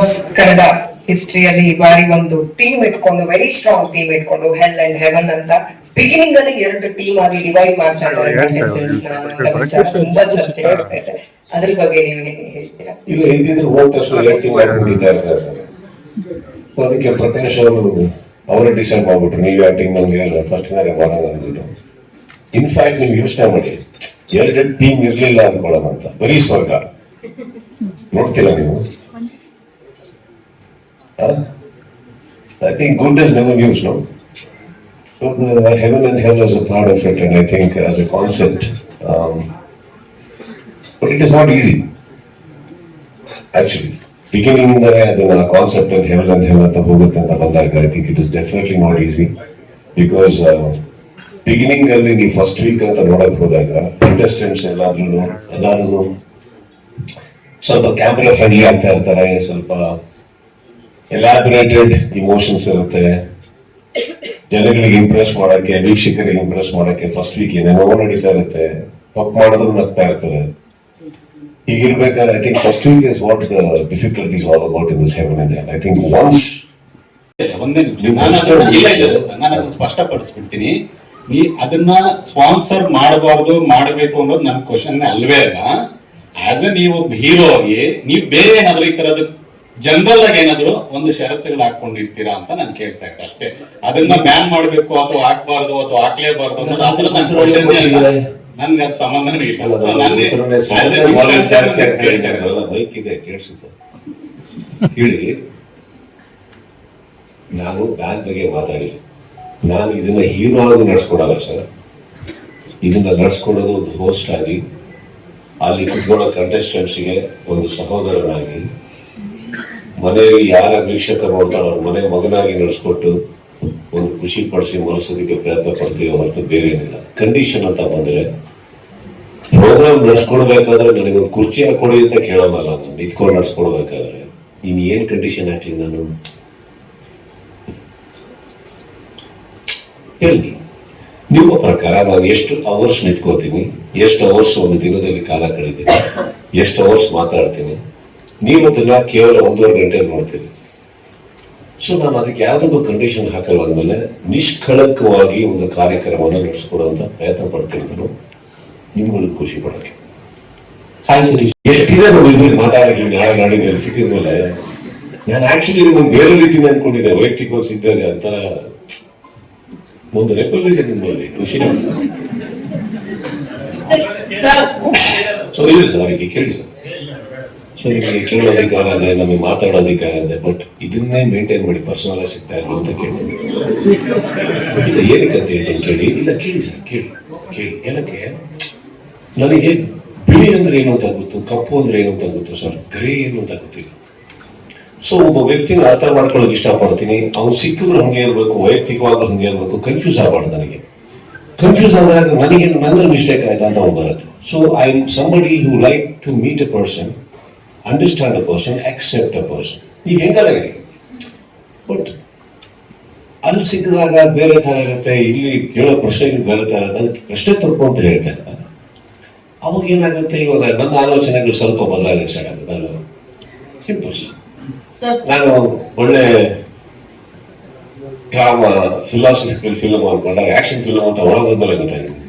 Boss Kannada ಹಿಸ್ಟ್ರಿಯಲ್ಲಿ ಈ ಬಾರಿ ಒಂದು ಟೀಮ್ ಇಟ್ಕೊಂಡು ವೆರಿ ಸ್ಟ್ರಾಂಗ್ ಟೀಮ್ ಇಟ್ಕೊಂಡು ಹೆಲ್ ಅಂಡ್ ಹೆವನ್ ಅಂತ ಬಿಗಿನಿಂಗ್ ಅಲ್ಲಿ 2 ಟೀಮ್ ಆಗಿ ಡಿವೈಡ್ ಮಾಡ್ತಾ ಇದ್ದಾರೆ ತುಂಬಾ ಚರ್ಚೆ ಆಗ್ತಾ ಇದೆ. ಅದ್ರ ಬಗ್ಗೆ ನೀವು ಏನ್ ಹೇಳ್ತೀರಾ? ಇಲ್ಲ, ಹಿಂದಿದ್ರೆ ಹೋದ ತಕ್ಷಣ 2 ಟೀಮ್ ಮಾಡ್ಕೊಂಡಿದ್ದ ಇರ್ತಾರೆ. ಅದಕ್ಕೆ ಪ್ರಕಾಶ್ ಅವರು ಅವರೇ ಡಿಸೈಡ್ ಮಾಡ್ಬಿಟ್ರು, ನೀವು ಯಾವ ಟೀಮ್ ನಂಗೆ ಫಸ್ಟ್ ಮಾಡೋಣ ಅಂದ್ಬಿಟ್ಟು. ಇನ್ಫ್ಯಾಕ್ಟ್ ನೀವು ಯೋಚನೆ ಮಾಡಿ, 2 ಟೀಮ್ ಇರ್ಲಿಲ್ಲ ಅನ್ಕೊಳ್ಳೋಣ ಅಂತ, ಬರೀ ಸ್ವರ್ಗ ನೋಡ್ತೀರಾ ನೀವು? I think good is never used, no? So the heaven and hell is a part of it, and I think as a concept, but it is not easy. Actually, beginning in the concept of heaven and hell at the Hogat and the Bandaga, I think it is definitely not easy because beginning in the first week at the Roda Hodaga, contestants ಎಲ್ಲರೂ ಸ್ವಲ್ಪ camera friendly ಆಗ್ತಾ ಇರ್ತಾರೆ, ಸ್ವಲ್ಪ ಎಲಾಬರೇಟೆಡ್ emotions ಇರುತ್ತೆ, ಜನಗಳಿಗೆ Impress ಮಾಡಕ್ಕೆ, ವೀಕ್ಷಕರಿಗೆ Impress ಮಾಡಕ್ಕೆ ಫಸ್ಟ್ ವೀಕ್ ಏನೇನೋ ನಡೀತಾ ಇರುತ್ತೆ, ತಪ್ಪು ಮಾಡಿದ್ರು ನಗ್ತಾ ಇರ್ತದೆ. ಹೀಗಿರ್ಬೇಕಾದ್ರೆ I think first week is what the difficulties all about in this heaven and I think once ನಾನು ಸ್ಪಷ್ಟಪಡಿಸ್ಬಿಡ್ತೀನಿ. ನೀ ಅದನ್ನ ಸ್ಪಾನ್ಸರ್ ಮಾಡಬಾರ್ದು ಮಾಡಬೇಕು ಅನ್ನೋದು ನನ್ನ ಕ್ವಶನ್ ಅಲ್ವೇ ಅಲ್ಲ. ಆಸ್ ಎ ನೀವು ಹೀರೋ ಆಗಿ ನೀವು ಬೇರೆ ಏನಾದ್ರು ಈ ತರದ್ ಜನರಲ್ ಆಗಿ ಏನಾದ್ರು ಒಂದು ಷರತ್ತುಗಳು ಹಾಕೊಂಡಿರ್ತೀರಾ ಅಂತ ನಾನು ಕೇಳ್ತಾ ಇದ್ದೆ ಅಷ್ಟೇ. ಅದನ್ನ ಬ್ಯಾನ್ ಮಾಡ್ಬೇಕು ಅಥವಾ ಹಾಕ್ಬಾರ್ದು ಅಥವಾ ಹಾಕ್ಲೇಬಾರ್ದು ಅನ್ನೋದು ಅದ್ರ ನನ್ನ ಕ್ವಶನ್ ನನ್ಗೆ ಅದು ಸಂಬಂಧನೇ ಇಲ್ಲ. ಬೈಕ್ ಇದೆ ಕೇಳಿಸುತ್ತೆ ಹೇಳಿ. ನಾನು ಬ್ಯಾನ್ ಬಗ್ಗೆ ಮಾತಾಡಿ, ನಾನು ಇದನ್ನ ಹೀರೋ ಆಗಿ ನಡ್ಸ್ಕೊಡಲ್ಲ ಸರ್. ಇದನ್ನ ನಡ್ಸ್ಕೊಡೋದು ಒಂದು ಹೋಸ್ಟ್ ಆಗಿ, ಅಲ್ಲಿ ಕುತ್ಕೊಳ್ಳೋ ಕಂಟೆಸ್ಟೆಂಟ್ಸ್ಗೆ ಒಂದು ಸಹೋದರನಾಗಿ, ಮನೆಯಲ್ಲಿ ಯಾರ ವೀಕ್ಷಕ ನೋಡ್ತಾರೋ ಅವ್ರ ಮನೆ ಮಗನಾಗಿ ನಡೆಸ್ಕೊಟ್ಟು ಒಂದು ಖುಷಿ ಪಡಿಸಿ ಮನಸ್ಸೋದಕ್ಕೆ ಪ್ರಯತ್ನ ಪಡ್ತೀವಿ ಹೊರತು ಬೇರೆ ಏನಿಲ್ಲ. ಕಂಡೀಷನ್ ಅಂತ ಬಂದ್ರೆ ಪ್ರೋಗ್ರಾಮ್ ನಡ್ಸ್ಕೊಡ್ಬೇಕಾದ್ರೆ ನನಗೊಂದು ಕುರ್ಚಿ ಹಾಕೊಡಿ ಅಂತ ಕೇಳೋಲ್ಲ. ನಾನು ನಿಂತ್ಕೊಂಡು ನಡ್ಸ್ಕೊಡ್ಬೇಕಾದ್ರೆ ಇನ್ ಏನ್ ಕಂಡೀಷನ್ ಹಾಕ್ಲಿ ನಾನು ಹೇಳಿ. ನಿಮ್ಮ ಪ್ರಕಾರ ನಾನು ಎಷ್ಟು ಅವರ್ಸ್ ನಿಂತ್ಕೋತೀನಿ, ಎಷ್ಟು ಅವರ್ಸ್ ಒಂದು ದಿನದಲ್ಲಿ ಕಾಲ ಕಳೀತೀನಿ, ಎಷ್ಟು ಅವರ್ಸ್ ಮಾತಾಡ್ತೀನಿ, ನೀವು ಅದನ್ನ ಕೇವಲ 1.5 ಗಂಟೆ ನೋಡ್ತೀವಿ. ಸೊ ನಾನು ಅದಕ್ಕೆ ಯಾವುದಕ್ಕೂ ಕಂಡೀಷನ್ ಹಾಕಲ್ಲ. ಅಂದ್ಮೇಲೆ ನಿಷ್ಕಳಂಕವಾಗಿ ಒಂದು ಕಾರ್ಯಕ್ರಮವನ್ನು ನಡೆಸ್ಕೊಡುವಂತ ಪ್ರಯತ್ನ ಪಡ್ತಿರ್ತಾರೆ, ನಿಮ್ಗಳು ಖುಷಿ ಪಡಕ್ಕೆ. ಎಷ್ಟಿದೆ ನೋಡಿ ಮಾತಾಡಕ್ಕೆ ನಾಳೆ ನಾಡಿದ್ದು ಸಿಕ್ಕಿದ್ಮೇಲೆ ನಾನು ಆಕ್ಚುಲಿ ನಿಮ್ಗೆ ಬೇರೆ ರೀತಿನ ಅನ್ಕೊಂಡಿದ್ದೆ, ವೈಯಕ್ತಿಕವಾಗಿ ಸಿಗ್ತದೆ ಅಂತರ ಒಂದು ರೆಪಲ್ ಇದೆ ನಿಮ್ಮಲ್ಲಿ, ಖುಷಿ ಅಂತ. ಸೊ ಇಲ್ಲ ಸರ್, ಅವರಿಗೆ ಕೇಳಿ ಸರ್, ಸರ್ ನಿಮಗೆ ಕೇಳೋ ಅಧಿಕಾರ ಇದೆ, ನಮಗೆ ಮಾತಾಡೋ ಅಧಿಕಾರ ಇದೆ, ಬಟ್ ಇದನ್ನೇ ಮೇಂಟೈನ್ ಮಾಡಿ ಪರ್ಸನಲ್ ಆಗಿ ಸಿಗ್ತಾ ಇರೋ ಅಂತ ಕೇಳ್ತೀನಿ. ಏನಕ್ಕೆ ಅಂತ ಹೇಳ್ತೀನಿ ಕೇಳಿ. ಇಲ್ಲ ಕೇಳಿ ಸರ್, ಕೇಳಿ ಕೇಳಿ. ಏನಕ್ಕೆ ನನಗೆ ಬಿಳಿ ಅಂದ್ರೆ ಏನು ಅಂತ ಗೊತ್ತು, ಕಪ್ಪು ಅಂದ್ರೆ ಏನು ಅಂತ ಗೊತ್ತು ಸರ್, ಗರಿ ಏನು ಅಂತ ಗೊತ್ತಿಲ್ಲ. ಸೊ ಒಬ್ಬ ವ್ಯಕ್ತಿನ ಅರ್ಥ ಮಾಡ್ಕೊಳ್ಳೋಕೆ ಇಷ್ಟಪಡ್ತೀನಿ. ಅವ್ನು ಸಿಕ್ಕಿದ್ರು ಹಂಗೆ ಇರ್ಬೇಕು, ವೈಯಕ್ತಿಕವಾಗ್ಲೂ ಹಂಗೆ ಇರ್ಬೇಕು, ಕನ್ಫ್ಯೂಸ್ ಆಗಬಾರ್ದು. ನನಗೆ ಕನ್ಫ್ಯೂಸ್ ಆದ್ರೆ ನನಗೆ ನನ್ನ ಮಿಸ್ಟೇಕ್ ಆಯ್ತಾ ಅಂತ ಬರುತ್ತೆ. So I am somebody who like to meet a person, understand a person, accept a person. ಈಗ ಹೆಂಗಾರ ಬಟ್ ಅಲ್ಲಿ ಸಿಕ್ಕಿದಾಗ ಬೇರೆ ತರ ಇರುತ್ತೆ, ಇಲ್ಲಿ ಕೇಳೋ ಪ್ರಶ್ನೆಗಳು ಬೇರೆ ತರ ಇರುತ್ತೆ. ಅದಕ್ಕೆ ಪ್ರಶ್ನೆ ತಪ್ಪು ಅಂತ ಹೇಳ್ತಾ ಇಲ್ಲ. ಅವಾಗ ಏನಾಗುತ್ತೆ, ಇವಾಗ ನನ್ನ ಆಲೋಚನೆಗಳು ಸ್ವಲ್ಪ ಬದಲಾಗಕ್ಕೆ ಸ್ಟಾರ್ಟ್ ಆಗುತ್ತೆ ಅಲ್ವಾ? ಸಿಂಪಲ್. ನಾನು ಒಳ್ಳೆ ಡ್ರಾಮಾ ಫಿಲಾಸಫಿಕಲ್ ಫಿಲ್ಮ್ ಅನ್ಕೊಂಡಾಗ ಆಕ್ಷನ್ ಫಿಲ್ಮ್ ಅಂತ ಒಳಗೋದ್ಮೇಲೆ ಗೊತ್ತಾಗಿದೆ.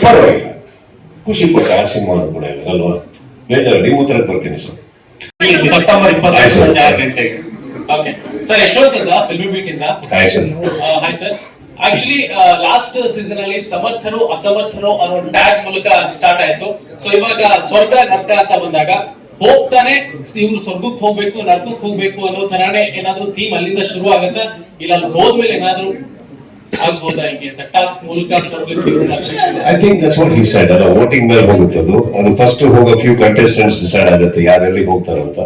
ಪರವಾಗಿಲ್ಲ, ಖುಷಿ ಪಟ್ಟ ಆ ಸಿನಿಮಾ ಕೂಡ ಇಲ್ಲ ಅಲ್ವಾ? ಬೇಜಾರು ನಿಮ್ಮ ಉತ್ತರಕ್ಕೆ ಬರ್ತೀನಿ ಸರ್. ಸೆಪ್ಟೆಂಬರ್ 26 ಗಂಟೆಗೆ. ಓಕೆ ಸರ್, ಯಶವಂತ್ ಅಂತ ಫಿಲ್ಮ್ ಬೀಟ್ ಇಂದ. Hi sir. Actually last season ಅಲ್ಲಿ ಸಮರ್ಥರು ಅಸಮರ್ಥರು ಅನ್ನೋ ಟ್ಯಾಗ್ ಮೂಲಕ ಸ್ಟಾರ್ಟ್ ಆಯ್ತು. ಸೊ ಇವಾಗ ಸ್ವರ್ಗ ನರ್ಕ ಅಂತ ಬಂದಾಗ ಹೋಗ್ತಾನೆ ಇವ್ರು ಸ್ವರ್ಗಕ್ಕೆ ಹೋಗ್ಬೇಕು ನರ್ಕಕ್ಕೆ ಹೋಗ್ಬೇಕು ಅನ್ನೋ ತರಾನೇ ಏನಾದ್ರು ಥೀಮ್ ಅಲ್ಲಿಂದ ಶುರು ಆಗತ್ತಾ, ಇಲ್ಲ ಅಲ್ಲಿ ಹೋದ್ಮೇಲೆ ಏನಾದ್ರು ಆಗ್ಬೋದಾ ಹಿಂಗೆ ಅಂತ ಟಾಸ್ಕ್ ಮೂಲಕ ಸ್ವರ್ಗಕ್ಕೆ? I think that's what he said. ಅಲ್ಲ, ವೋಟಿಂಗ್ ಮೇಲೆ ಹೋಗುತ್ತೆ ಅದು ಫಸ್ಟ್ ಹೋಗೋ ಫ್ಯೂ ಕಂಟೆಸ್ಟೆಂಟ್ಸ್ ಡಿಸೈಡ್ ಆಗುತ್ತೆ ಯಾರೆಲ್ಲಿ ಹೋಗ್ತಾರಂತ.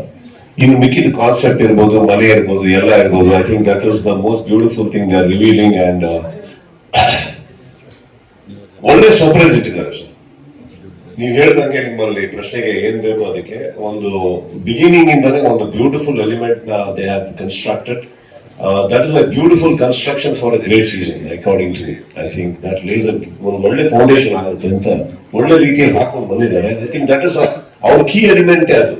ಇನ್ನು ಮಿಕ್ಕಿದ ಕಾನ್ಸೆಪ್ಟ್ ಇರ್ಬೋದು, ಮನೆ ಇರ್ಬೋದು, ಎಲ್ಲ ಇರ್ಬೋದು. I think that is the most beautiful thing they are revealing. And ಒಳ್ಳೆ ಸರ್ಪ್ರೈಸ್ ಇಟ್ಟಿದ್ದಾರೆ ಸರ್. ನೀವು ಹೇಳ್ದಂಗೆ ನಿಮ್ಮಲ್ಲಿ ಪ್ರಶ್ನೆಗೆ ಏನ್ ಬೇಕು ಅದಕ್ಕೆ ಒಂದು ಬಿಗಿನಿಂಗ್ ಇಂದಾನೆ ಒಂದು beautiful element they have constructed. That is a beautiful construction for a great season according to me. I think that lays ಒಂದು ಒಳ್ಳೆ ಫೌಂಡೇಶನ್ ಆಗುತ್ತೆ ಅಂತ ಒಳ್ಳೆ ರೀತಿಯಲ್ಲಿ ಹಾಕೊಂಡು ಬಂದಿದ್ದಾರೆ. ಐ ಥಿಂಕ್ ದಟ್ ಇಸ್ ಅವ್ರ ಕೀ ಎಲಿಮೆಂಟ್ ಅದು.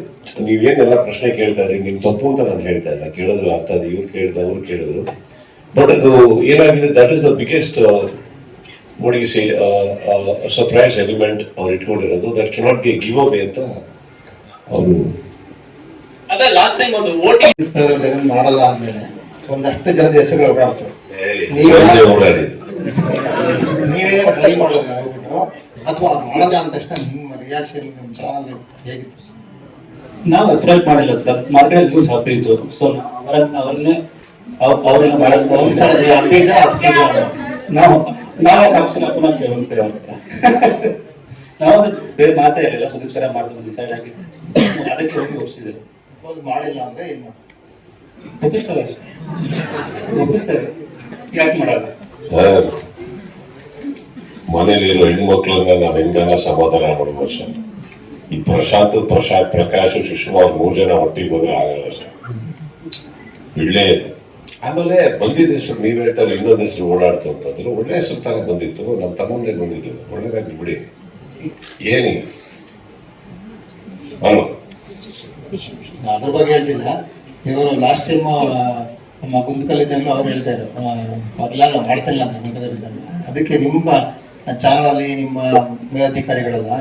ನೀವೇನೆಲ್ಲ ಪ್ರಶ್ನೆ ಕೇಳ್ತಾರೆ ನಿಮ್ ತಪ್ಪು ಅಂತ ನಾನು ಹೇಳ್ತಾ ಇಲ್ಲ, ಕೇಳಿದ್ರು ಅರ್ಥ ಅದು, ಇವ್ರು ಕೇಳಿದ್ರು ಅವ್ರು ಕೇಳಿದ್ರು. ಬಟ್ ಅದು ಏನಾಗಿದೆ, that is the biggest surprise element ಅವ್ರು ಇಟ್ಕೊಂಡಿರೋದು. That cannot be give away ಅಂತ ಅವರು. ಅದೇ ಲಾಸ್ಟ್ ಟೈಮ್ ಒಂದು ವೋಟಿಂಗ್ ಮಾಡಲ್ಲ ಆದ್ಮೇಲೆ ಒಂದಷ್ಟು ಜನದ ಹೆಸರುಗಳು ಓಡಾಡ್ತು. ಓಡಾಡಿದ್ರು. ನೀವೇ ಟ್ರೈ ಮಾಡೋದು ಹೋಗ್ಬಿಟ್ಟು ಅಥವಾ ಮಾಡಲ್ಲ ಅಂತ ತಕ್ಷಣ ನಿಮ್ಮ ರಿಯಾಕ್ಷನ್ ನಿಮ್ಮ ಚಾನಲ್ ಹೇಗಿತ್ತು? ನಾವು ಅಪ್ರೋಚ್ ಮಾಡಿಲ್ಲ ಸರ್, ಮಾರ್ಕೆಟ್ ಯೂಸ್ ಆಗ್ತಿತ್ತು. ಸೊ ಅವ್ರನ್ನೇ ಅವ್ರನ್ನ ನಾವೇ ಕಾಪ್ಸಿನ ಪುನಃ ಹೋಗ್ತೇವೆ ಅಂತ ನಾವು ಬೇರೆ ಮಾತೇ ಇರಲಿಲ್ಲ. ಸುದೀಪ್ ಸರ ಮಾಡಿದ್ರು ಡಿಸೈಡ್ ಆಗಿ ಅದಕ್ಕೆ ಹೋಗಿ ಒಪ್ಪಿಸಿದ್ದೇವೆ. ಮಾಡಿಲ್ಲ ಅಂದ್ರೆ ಏನ್ ಮಾಡಿ ಒಪ್ಪಿಸ್ತಾರೆ ಯಾಕೆ ಮಾಡಲ್ಲ? ಮನೇಲಿರೋ ಹೆಣ್ಮಕ್ಳನ್ನ ನಾವ್ ಹೆಂಗನ ಸಮಾಧಾನ ಮಾಡ್ಬೋದು ಸರ್. ಈ ಪ್ರಶಾಂತ್ ಪ್ರಕಾಶ್ ಸುಷ್ಮಾ ಅವ್ರು 3 ಜನ ಒಟ್ಟಿಗೆ ಹೋದ್ರೆ ಆಗಲ್ಲ ಸರ್, ಒಳ್ಳೆ. ಆಮೇಲೆ ಬಂದಿದ್ದ ಹೆಸರು ನೀವ್ ಹೇಳ್ತಾರೆ, ಇನ್ನೊಂದ್ ಹೆಸರು ಓಡಾಡ್ತು ಅಂತಂದ್ರೆ ಒಳ್ಳೆ ಹೆಸರು ತಾನೇ ಬಂದಿತ್ತು, ನಮ್ಮ ತಮ್ಮಂದೇ ಬಂದಿದ್ದು, ಒಳ್ಳೇದಾಗಿ ಬಿಡಿ, ಏನಿಲ್ಲ ಅಲ್ವಾ? ಅದ್ರ ಬಗ್ಗೆ ಹೇಳ್ತಿಲ್ಲ. ಇವರು ಲಾಸ್ಟ್ ಟೈಮ್ ನಮ್ಮ ಗುಂತಕಲ್ಲಿದ್ದಾಗ ಅವ್ರು ಹೇಳ್ತಾರೆ ಮೊದಲೆಲ್ಲ ಮಾಡ್ತಿಲ್ಲ ಅಂತ ಗುಂತಕಲ್ಲಿದ್ದಾಗ. ಅದಕ್ಕೆ ನಿಮ್ಮ ಚಾನಲ್ ಅಲ್ಲಿ ನಿಮ್ಮ ಮೇಲಧಿಕಾರಿಗಳೆಲ್ಲ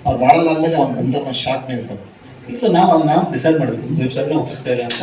ಅವ್ರು ಮಾಡಲ್ಲ ಅಂದ್ಮೇಲೆ ಒಂದು ಶಾಕ್ ನಿಲ್ಸೋದು. ನಾವು ಡಿಸೈಡ್ ಮಾಡಿದ್ವಿ ಒಪ್ಪಿಸ್ತಾರೆ ಅಂತ.